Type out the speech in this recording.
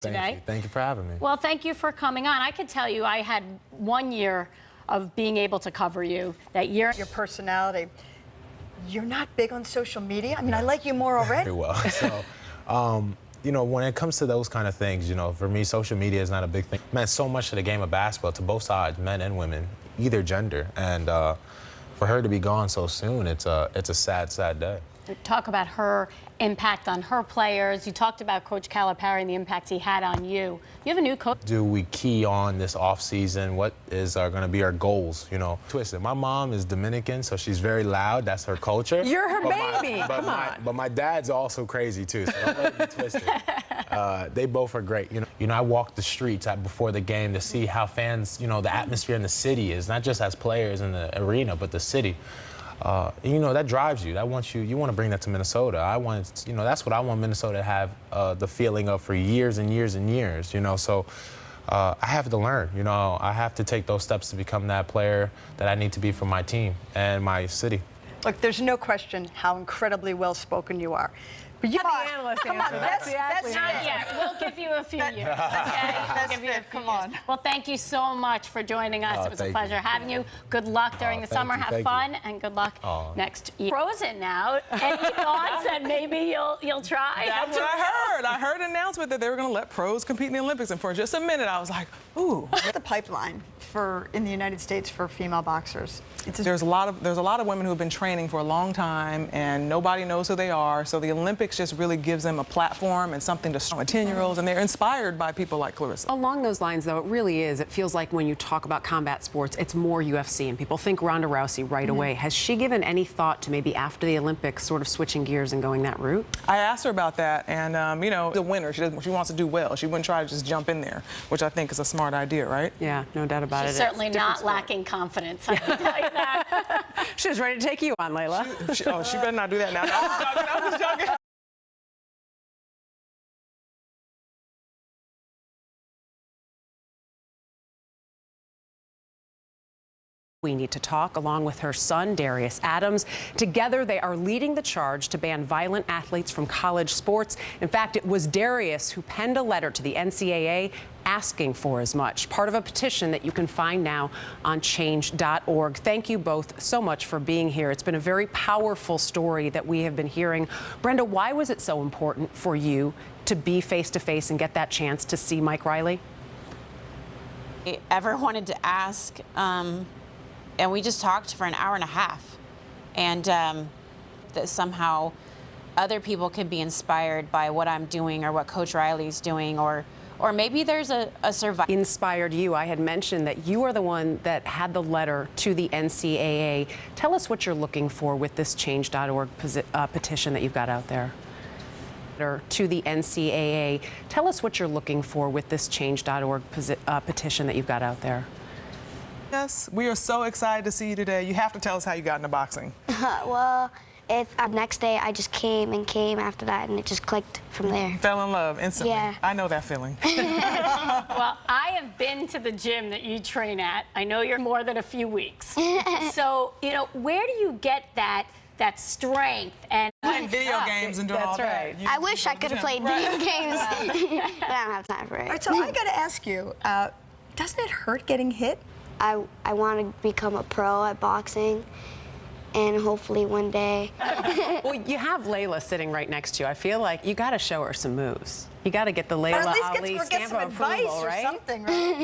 today. Thank you for having me. Well, thank you for coming on. I could tell you I had 1 year of being able to cover you. That year. Your personality. You're not big on social media? I mean, I like you more already. Very well. So, you know, when it comes to those kind of things, you know, for me, social media is not a big thing. It meant so much to the game of basketball, to both sides, men and women, either gender. And for her to be gone so soon, it's a sad, sad day. We talk about her impact on her players. You talked about Coach Calipari and the impact he had on you. You have a new coach. Do we key on this off season? What is going to be our goals? You know, twisted. My mom is Dominican, so she's very loud. That's her culture. You're her baby. Come on. But my dad's also crazy too. So don't let me twist it. They both are great. You know, I walked the streets before the game to see how fans, you know, the atmosphere in the city is, not just as players in the arena, but the city. You know, that drives you. That wants you. You want to bring that to Minnesota. You know, that's what I want Minnesota to have the feeling of for years and years and years. You know, so I have to learn. You know, I have to take those steps to become that player that I need to be for my team and my city. Look, there's no question how incredibly well-spoken you are. But you Not the analyst answer. That's the athlete Not answer. yet. We'll give you a few years. Okay? We'll give you a few Come years. on. Well, thank you so much for joining us. It was a Thank pleasure you. having you. Good luck during the Thank summer. you, Have thank fun, you. and good luck next year. Frozen now. Any thoughts that maybe you'll try? That's what I heard. I heard an announcement that they were going to let pros compete in the Olympics, and for just a minute, I was like, ooh. What's the pipeline in the United States for female boxers? There's a lot of women who have been training for a long time, and nobody knows who they are. So the Olympics just really gives them a platform and something to show 10-year-olds, and they're inspired by people like Clarissa. Along those lines, though, it really is. It feels like when you talk about combat sports, it's more UFC, and people think Ronda Rousey right away. Has she given any thought to maybe after the Olympics sort of switching gears and going that route? I asked her about that, and you know, the winner, she wants to do well. She wouldn't try to just jump in there, which I think is a smart idea, right? Yeah, no doubt about it. She's certainly not lacking confidence, I can tell you that. She was ready to take you on, Laila. She better not do that now. I was joking. We need to talk, along with her son, Darius Adams. Together, they are leading the charge to ban violent athletes from college sports. In fact, it was Darius who penned a letter to the NCAA asking for as much, part of a petition that you can find now on change.org. Thank you both so much for being here. It's been a very powerful story that we have been hearing. Brenda, why was it so important for you to be face-to-face and get that chance to see Mike Riley? I ever wanted to ask, and we just talked for an hour and a half, and that somehow other people could be inspired by what I'm doing or what Coach Riley's doing, or maybe there's a survivor. Inspired you. I had mentioned that you are the one that had the letter to the NCAA. Tell us what you're looking for with this change.org petition that you've got out there. To the NCAA. Tell us what you're looking for with this change.org petition that you've got out there. Yes, we are so excited to see you today. You have to tell us how you got into boxing. Well, the next day I just came after that, and it just clicked from there. Fell in love instantly. Yeah. I know that feeling. Well, I have been to the gym that you train at. I know you're more than a few weeks. So, you know, where do you get that strength and Playing video games and doing all that. Right. I wish I could have played video games, but I don't have time for it. All right, so I got to ask you, doesn't it hurt getting hit? I want to become a pro at boxing, and hopefully one day. Well, you have Laila sitting right next to you. I feel like you got to show her some moves. You got to get the Or Laila at least Ali get stamp some of advice approval, or right? something, right?